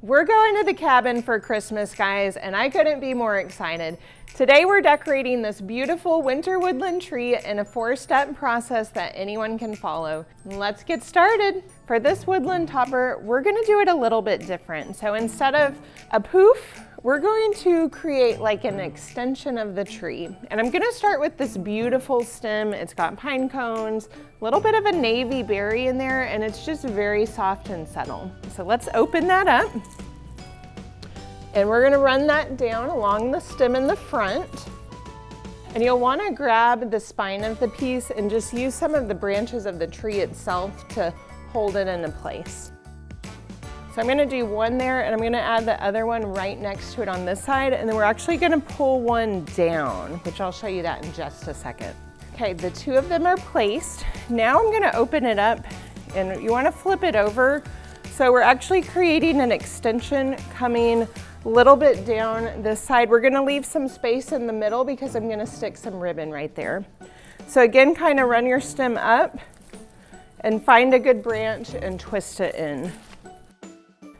We're going to the cabin for Christmas, guys, and I couldn't be more excited. Today we're decorating this beautiful winter woodland tree in a 4-step process that anyone can follow. Let's get started. For this woodland topper, we're gonna do it a little bit different. So instead of a poof, we're going to create like an extension of the tree. And I'm gonna start with this beautiful stem. It's got pine cones, a little bit of a navy berry in there, and it's just very soft and subtle. So let's open that up. And we're gonna run that down along the stem in the front. And you'll wanna grab the spine of the piece and just use some of the branches of the tree itself to hold it into place. So I'm gonna do one there, and I'm gonna add the other one right next to it on this side, and then we're actually gonna pull one down, which I'll show you that in just a second. Okay, the two of them are placed. Now I'm gonna open it up, and you wanna flip it over. So we're actually creating an extension coming a little bit down this side. We're gonna leave some space in the middle because I'm gonna stick some ribbon right there. So again, kind of run your stem up and find a good branch and twist it in.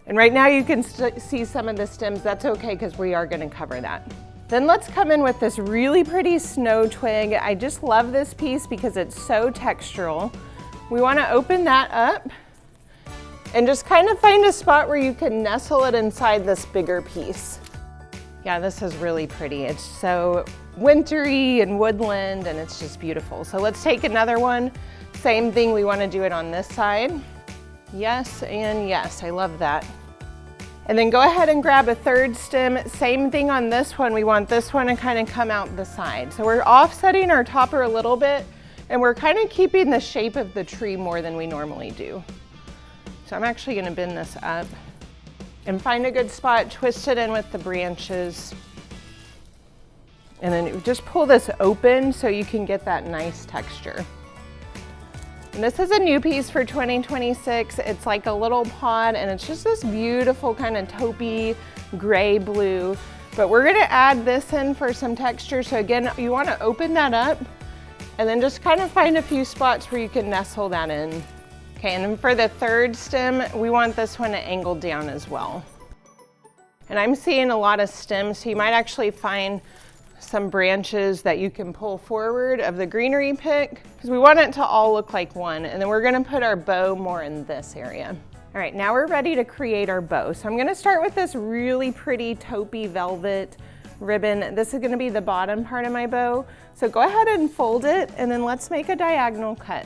And right now you can see some of the stems. That's okay because we are gonna cover that. Then let's come in with this really pretty snow twig. I just love this piece because it's so textural. We wanna open that up and just kind of find a spot where you can nestle it inside this bigger piece. Yeah, this is really pretty. It's so wintry and woodland, and it's just beautiful. So let's take another one. Same thing, we wanna do it on this side. Yes and yes, I love that. And then go ahead and grab a third stem. Same thing on this one. We want this one to kind of come out the side. So we're offsetting our topper a little bit, and we're kind of keeping the shape of the tree more than we normally do. So I'm actually gonna bend this up and find a good spot, twist it in with the branches, and then just pull this open so you can get that nice texture. And this is a new piece for 2026. It's like a little pod, and it's just this beautiful kind of taupey gray blue. But we're gonna add this in for some texture. So again, you wanna open that up and then just kind of find a few spots where you can nestle that in. Okay, and then for the third stem, we want this one to angle down as well. And I'm seeing a lot of stems, so you might actually find some branches that you can pull forward of the greenery pick, because we want it to all look like one. And then we're gonna put our bow more in this area. All right, now we're ready to create our bow. So I'm gonna start with this really pretty taupey velvet ribbon. This is gonna be the bottom part of my bow. So go ahead and fold it, and then let's make a diagonal cut.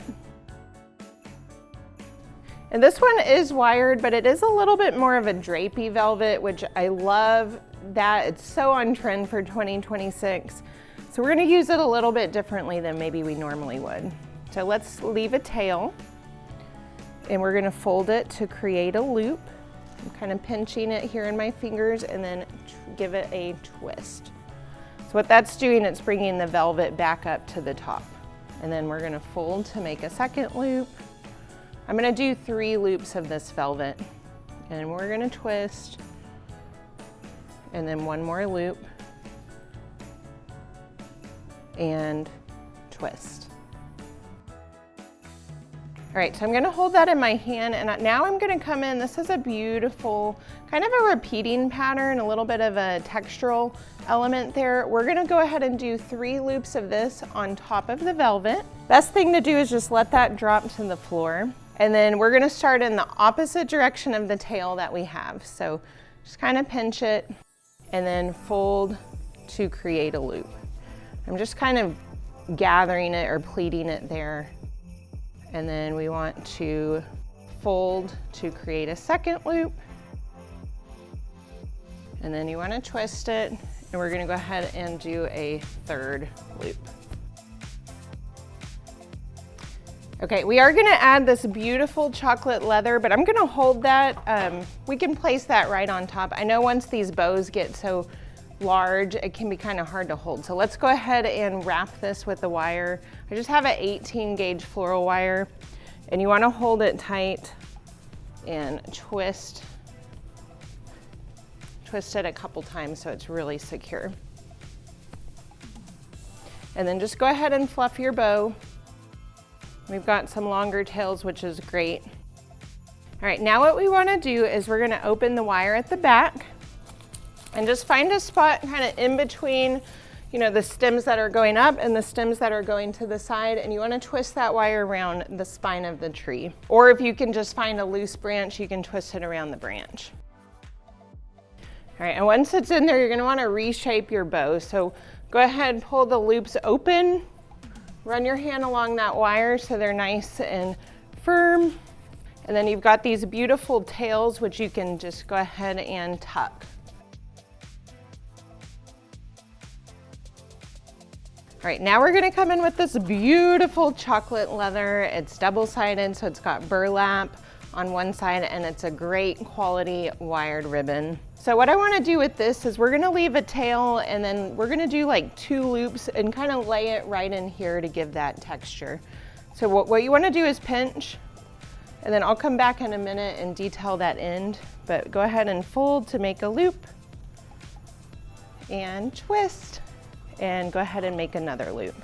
And this one is wired, but it is a little bit more of a drapey velvet, which I love that. It's so on trend for 2026. So we're gonna use it a little bit differently than maybe we normally would. So let's leave a tail, and we're gonna fold it to create a loop. I'm kind of pinching it here in my fingers, and then give it a twist. So what that's doing, it's bringing the velvet back up to the top. And then we're gonna fold to make a second loop. I'm gonna do 3 loops of this velvet, and we're gonna twist, and then one more loop, and twist. All right, so I'm gonna hold that in my hand, and now I'm gonna come in. This is a beautiful, kind of a repeating pattern, a little bit of a textural element there. We're gonna go ahead and do 3 loops of this on top of the velvet. Best thing to do is just let that drop to the floor. And then we're gonna start in the opposite direction of the tail that we have. So just kind of pinch it and then fold to create a loop. I'm just kind of gathering it or pleating it there. And then we want to fold to create a second loop. And then you want to twist it, and we're gonna go ahead and do a third loop. Okay, we are gonna add this beautiful chocolate leather, but I'm gonna hold that. We can place that right on top. I know once these bows get so large, it can be kind of hard to hold. So let's go ahead and wrap this with the wire. I just have an 18 gauge floral wire, and you wanna hold it tight and twist it a couple times so it's really secure. And then just go ahead and fluff your bow. We've got some longer tails, which is great. All right, now what we want to do is we're going to open the wire at the back and just find a spot kind of in between, you know, the stems that are going up and the stems that are going to the side, and you want to twist that wire around the spine of the tree. Or if you can just find a loose branch, you can twist it around the branch. All right, and once it's in there, you're going to want to reshape your bow. So go ahead and pull the loops open, run your hand along that wire so they're nice and firm. And then you've got these beautiful tails, which you can just go ahead and tuck. All right, now we're gonna come in with this beautiful chocolate leather. It's double-sided, so it's got burlap on one side, and it's a great quality wired ribbon. So what I wanna do with this is we're gonna leave a tail, and then we're gonna do like 2 loops and kind of lay it right in here to give that texture. So what you wanna do is pinch, and then I'll come back in a minute and detail that end, but go ahead and fold to make a loop and twist, and go ahead and make another loop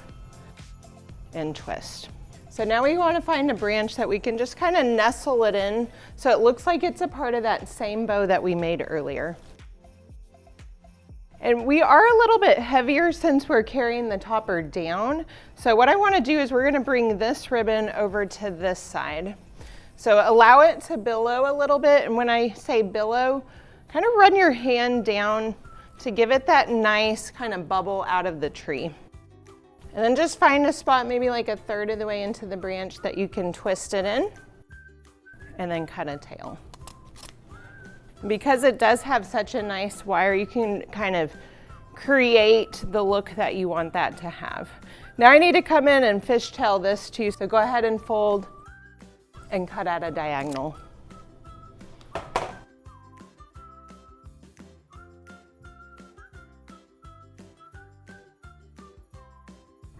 and twist. So now we want to find a branch that we can just kind of nestle it in so it looks like it's a part of that same bow that we made earlier. And we are a little bit heavier since we're carrying the topper down. So what I want to do is we're going to bring this ribbon over to this side. So allow it to billow a little bit, and when I say billow, kind of run your hand down to give it that nice kind of bubble out of the tree. And then just find a spot maybe like 1/3 of the way into the branch that you can twist it in, and then cut a tail. Because it does have such a nice wire, you can kind of create the look that you want that to have. Now I need to come in and fishtail this too, so go ahead and fold and cut at a diagonal. All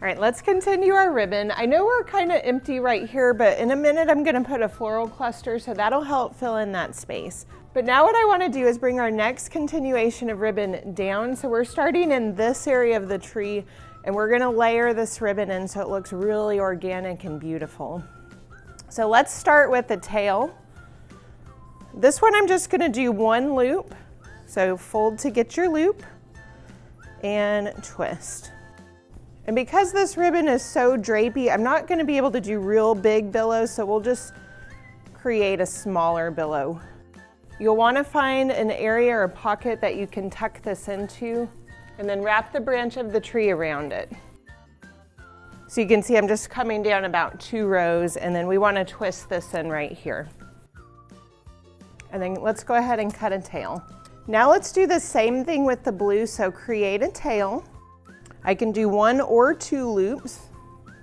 right, let's continue our ribbon. I know we're kind of empty right here, but in a minute I'm gonna put a floral cluster, so that'll help fill in that space. But now what I wanna do is bring our next continuation of ribbon down. So we're starting in this area of the tree, and we're gonna layer this ribbon in so it looks really organic and beautiful. So let's start with the tail. This one I'm just gonna do 1 loop. So fold to get your loop and twist. And because this ribbon is so drapey, I'm not gonna be able to do real big billows, so we'll just create a smaller billow. You'll wanna find an area or a pocket that you can tuck this into, and then wrap the branch of the tree around it. So you can see I'm just coming down about 2 rows, and then we wanna twist this in right here. And then let's go ahead and cut a tail. Now let's do the same thing with the blue, so create a tail. I can do 1 or 2 loops.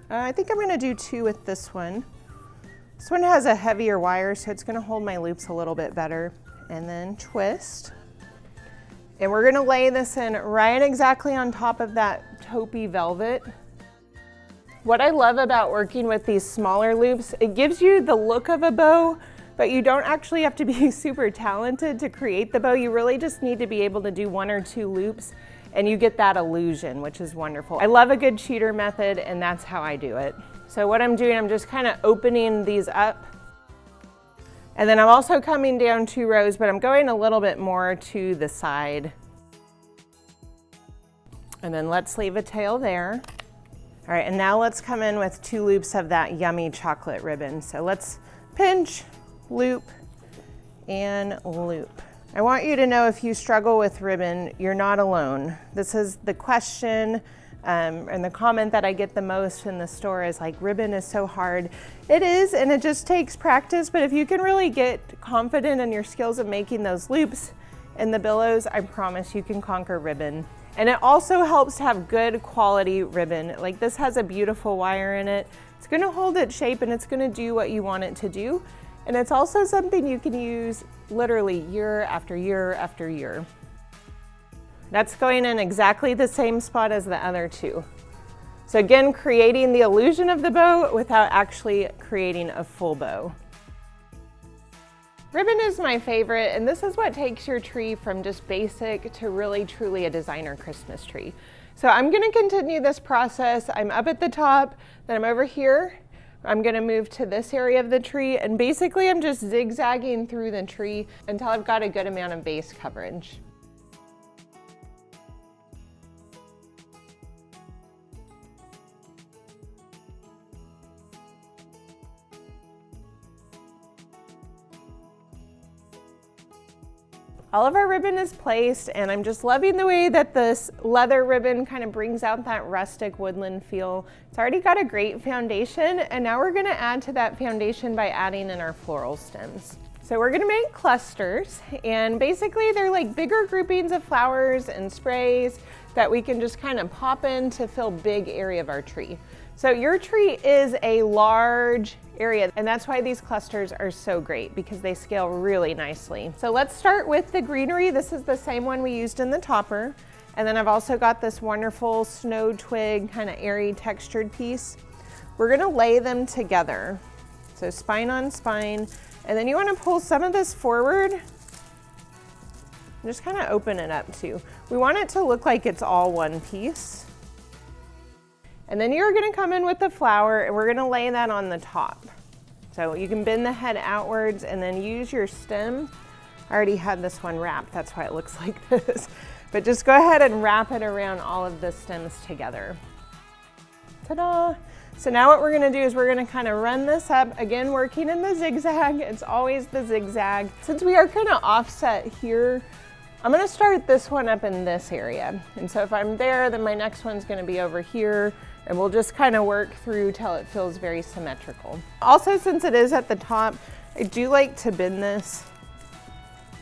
I think I'm gonna do 2 with this one. This one has a heavier wire, so it's gonna hold my loops a little bit better. And then twist. And we're gonna lay this in right exactly on top of that taupey velvet. What I love about working with these smaller loops, it gives you the look of a bow, but you don't actually have to be super talented to create the bow. You really just need to be able to do 1 or 2 loops, and you get that illusion, which is wonderful. I love a good cheater method, and that's how I do it. So what I'm doing, I'm just kind of opening these up, and then I'm also coming down 2 rows, but I'm going a little bit more to the side. And then let's leave a tail there. All right, and now let's come in with 2 loops of that yummy chocolate ribbon. So let's pinch, loop, and loop. I want you to know if you struggle with ribbon, you're not alone. This is the question and the comment that I get the most in the store is like, ribbon is so hard. It is, and it just takes practice, but if you can really get confident in your skills of making those loops and the billows, I promise you can conquer ribbon. And it also helps to have good quality ribbon. Like this has a beautiful wire in it. It's gonna hold its shape and it's gonna do what you want it to do. And it's also something you can use literally year after year after year. That's going in exactly the same spot as the other 2. So again, creating the illusion of the bow without actually creating a full bow. Ribbon is my favorite, and this is what takes your tree from just basic to really truly a designer Christmas tree. So I'm gonna continue this process. I'm up at the top, then I'm over here. I'm gonna move to this area of the tree, and basically I'm just zigzagging through the tree until I've got a good amount of base coverage. All of our ribbon is placed, and I'm just loving the way that this leather ribbon kind of brings out that rustic woodland feel. It's already got a great foundation, and now we're gonna add to that foundation by adding in our floral stems. So we're gonna make clusters, and basically they're like bigger groupings of flowers and sprays that we can just kind of pop in to fill big area of our tree. So your tree is a large area, and that's why these clusters are so great, because they scale really nicely. So let's start with the greenery. This is the same one we used in the topper. And then I've also got this wonderful snow twig, kind of airy textured piece. We're gonna lay them together. So spine on spine. And then you wanna pull some of this forward and just kind of open it up too. We want it to look like it's all one piece. And then you're gonna come in with the flower, and we're gonna lay that on the top. So you can bend the head outwards and then use your stem. I already had this one wrapped, that's why it looks like this. But just go ahead and wrap it around all of the stems together. Ta-da! So now what we're gonna do is we're gonna kind of run this up, again working in the zigzag. It's always the zigzag. Since we are kind of offset here, I'm gonna start this one up in this area. And so if I'm there, then my next one's gonna be over here, and we'll just kind of work through till it feels very symmetrical. Also, since it is at the top, I do like to bend this.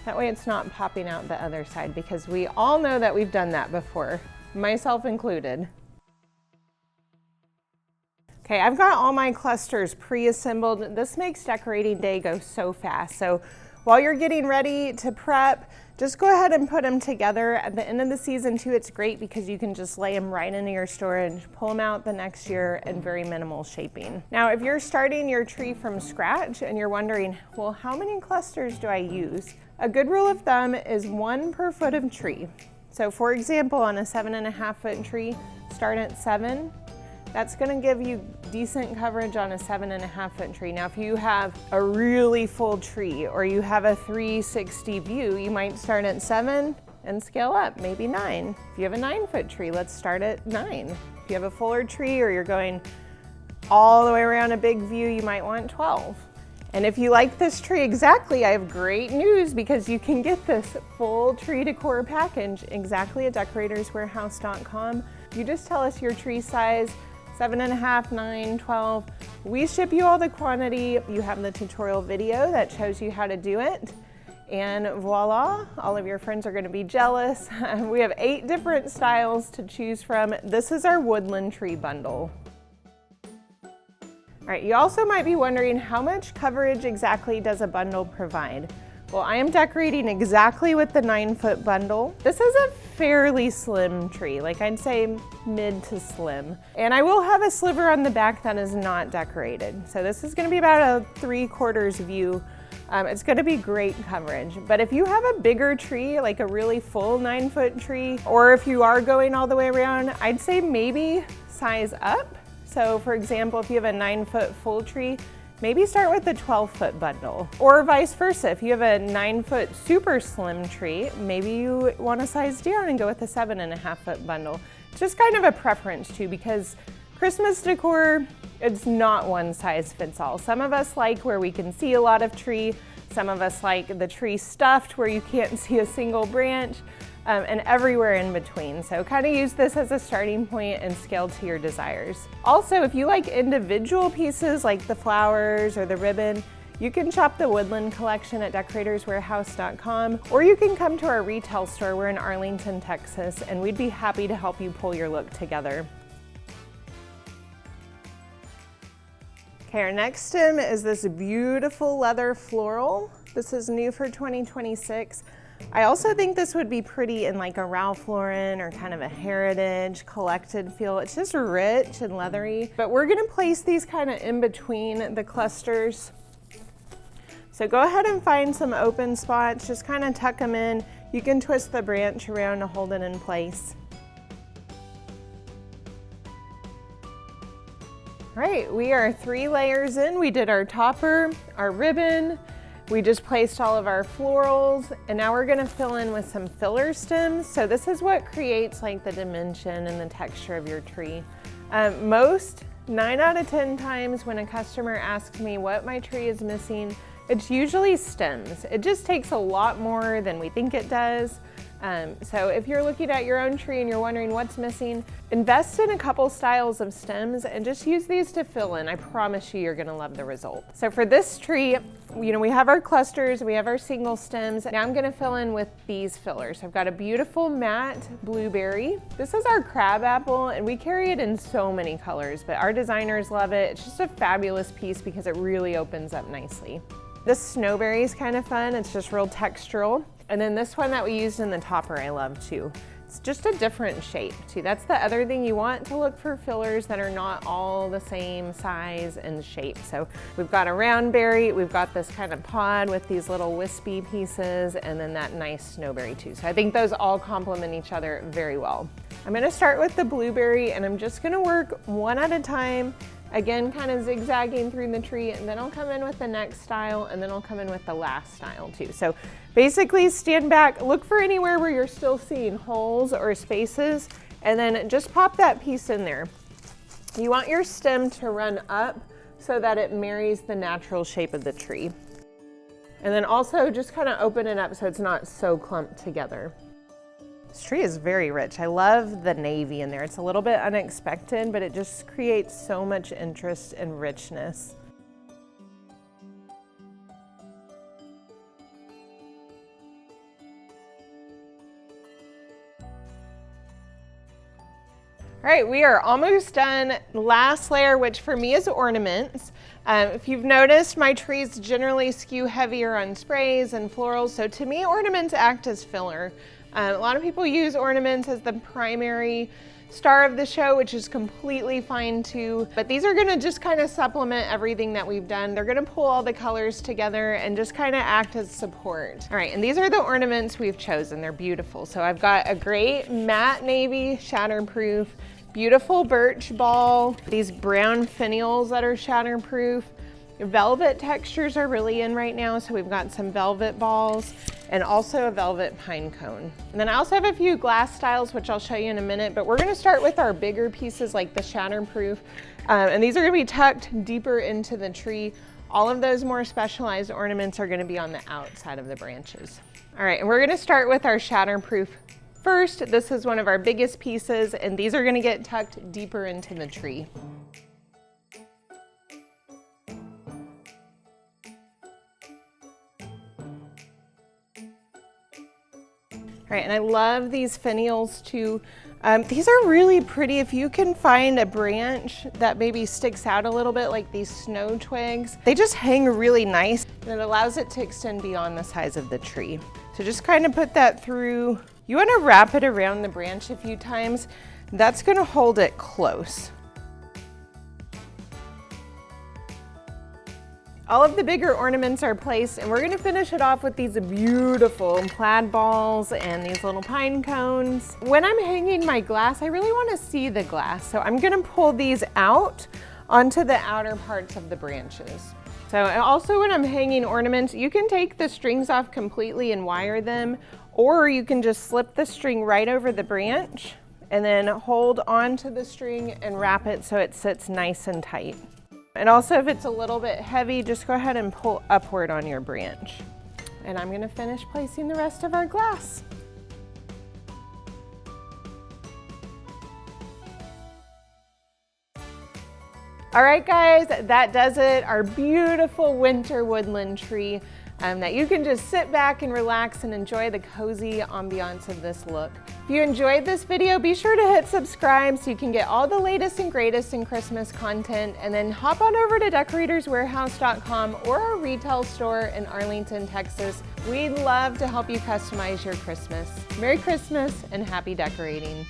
That way it's not popping out the other side, because we all know that we've done that before, myself included. Okay, I've got all my clusters pre-assembled. This makes decorating day go so fast. So while you're getting ready to prep, just go ahead and put them together. At the end of the season too, it's great because you can just lay them right into your storage, pull them out the next year in very minimal shaping. Now, if you're starting your tree from scratch and you're wondering, well, how many clusters do I use? A good rule of thumb is 1 per foot of tree. So for example, on a 7.5 foot tree, start at 7. That's gonna give you decent coverage on a 7.5 foot tree. Now, if you have a really full tree or you have a 360 view, you might start at 7 and scale up, maybe 9. If you have a 9 foot tree, let's start at 9. If you have a fuller tree or you're going all the way around a big view, you might want 12. And if you like this tree exactly, I have great news, because you can get this full tree decor package exactly at decoratorswarehouse.com. You just tell us your tree size, 7.5, 9, 12. We ship you all the quantity. You have the tutorial video that shows you how to do it. And voila, all of your friends are gonna be jealous. We have 8 different styles to choose from. This is our woodland tree bundle. All right, you also might be wondering, how much coverage exactly does a bundle provide? Well, I am decorating exactly with the 9 foot bundle. This is a fairly slim tree, like I'd say mid to slim. And I will have a sliver on the back that is not decorated. So this is gonna be about a 3/4 view. It's gonna be great coverage. But if you have a bigger tree, like a really full 9 foot tree, or if you are going all the way around, I'd say maybe size up. So for example, if you have a 9 foot full tree, maybe start with the 12 foot bundle, or vice versa. If you have a 9 foot super slim tree, maybe you want to size down and go with a 7.5 foot bundle. It's just kind of a preference too, because Christmas decor, it's not one size fits all. Some of us like where we can see a lot of tree. Some of us like the tree stuffed where you can't see a single branch, and everywhere in between. So kind of use this as a starting point and scale to your desires. Also, if you like individual pieces like the flowers or the ribbon, you can shop the Woodland collection at decoratorswarehouse.com, or you can come to our retail store. We're in Arlington, Texas, and we'd be happy to help you pull your look together. Okay, our next stem is this beautiful leather floral. This is new for 2026. I also think this would be pretty in like a Ralph Lauren or kind of a heritage collected feel. It's just rich and leathery, but we're gonna place these kind of in between the clusters. So go ahead and find some open spots, just kind of tuck them in. You can twist the branch around to hold it in place. All right, we are 3 layers in. We did our topper, our ribbon, we just placed all of our florals, and now we're gonna fill in with some filler stems. So this is what creates like the dimension and the texture of your tree. 9 out of 10 times when a customer asks me what my tree is missing, it's usually stems. It just takes a lot more than we think it does. So if you're looking at your own tree and you're wondering what's missing, invest in a couple styles of stems and just use these to fill in. I promise you're gonna love the result. So for this tree, we have our clusters, we have our single stems. Now I'm gonna fill in with these fillers. I've got a beautiful matte blueberry. This is our crabapple, and we carry it in so many colors, but our designers love it. It's just a fabulous piece because it really opens up nicely. This snowberry is kind of fun. It's just real textural. And then this one that we used in the topper I love too. It's just a different shape too. That's the other thing, you want to look for fillers that are not all the same size and shape. So we've got a round berry, we've got this kind of pod with these little wispy pieces, and then that nice snowberry too. So I think those all complement each other very well. I'm gonna start with the blueberry, and I'm just gonna work one at a time. Again, kind of zigzagging through the tree, and then I'll come in with the next style, and then I'll come in with the last style too. So basically stand back, look for anywhere where you're still seeing holes or spaces, and then just pop that piece in there. You want your stem to run up so that it marries the natural shape of the tree. And then also just kind of open it up so it's not so clumped together. This tree is very rich. I love the navy in there. It's a little bit unexpected, but it just creates so much interest and richness. All right, we are almost done. Last layer, which for me is ornaments. If you've noticed, my trees generally skew heavier on sprays and florals, so to me, ornaments act as filler. A lot of people use ornaments as the primary star of the show, which is completely fine too, but these are gonna just kind of supplement everything that we've done. They're gonna pull all the colors together and just kind of act as support. All right, and these are the ornaments we've chosen. They're beautiful. So I've got a great matte navy, shatterproof, beautiful birch ball, these brown finials that are shatterproof. Velvet textures are really in right now, so we've got some velvet balls and also a velvet pine cone. And then I also have a few glass styles, which I'll show you in a minute, but we're gonna start with our bigger pieces like the shatterproof. And these are gonna be tucked deeper into the tree. All of those more specialized ornaments are gonna be on the outside of the branches. All right, and we're gonna start with our shatterproof first. This is one of our biggest pieces, and these are gonna get tucked deeper into the tree. All right, and I love these finials too. These are really pretty. If you can find a branch that maybe sticks out a little bit, like these snow twigs, they just hang really nice, and it allows it to extend beyond the size of the tree. So just kind of put that through. You want to wrap it around the branch a few times. That's going to hold it close. All of the bigger ornaments are placed, and we're gonna finish it off with these beautiful plaid balls and these little pine cones. When I'm hanging my glass, I really wanna see the glass, so I'm gonna pull these out onto the outer parts of the branches. So also when I'm hanging ornaments, you can take the strings off completely and wire them, or you can just slip the string right over the branch and then hold onto the string and wrap it so it sits nice and tight. And also if it's a little bit heavy, just go ahead and pull upward on your branch. And I'm gonna finish placing the rest of our glass. All right guys, that does it. Our beautiful winter woodland tree that you can just sit back and relax and enjoy the cozy ambiance of this look. If you enjoyed this video, be sure to hit subscribe so you can get all the latest and greatest in Christmas content, and then hop on over to decoratorswarehouse.com or our retail store in Arlington, Texas. We'd love to help you customize your Christmas. Merry Christmas and happy decorating.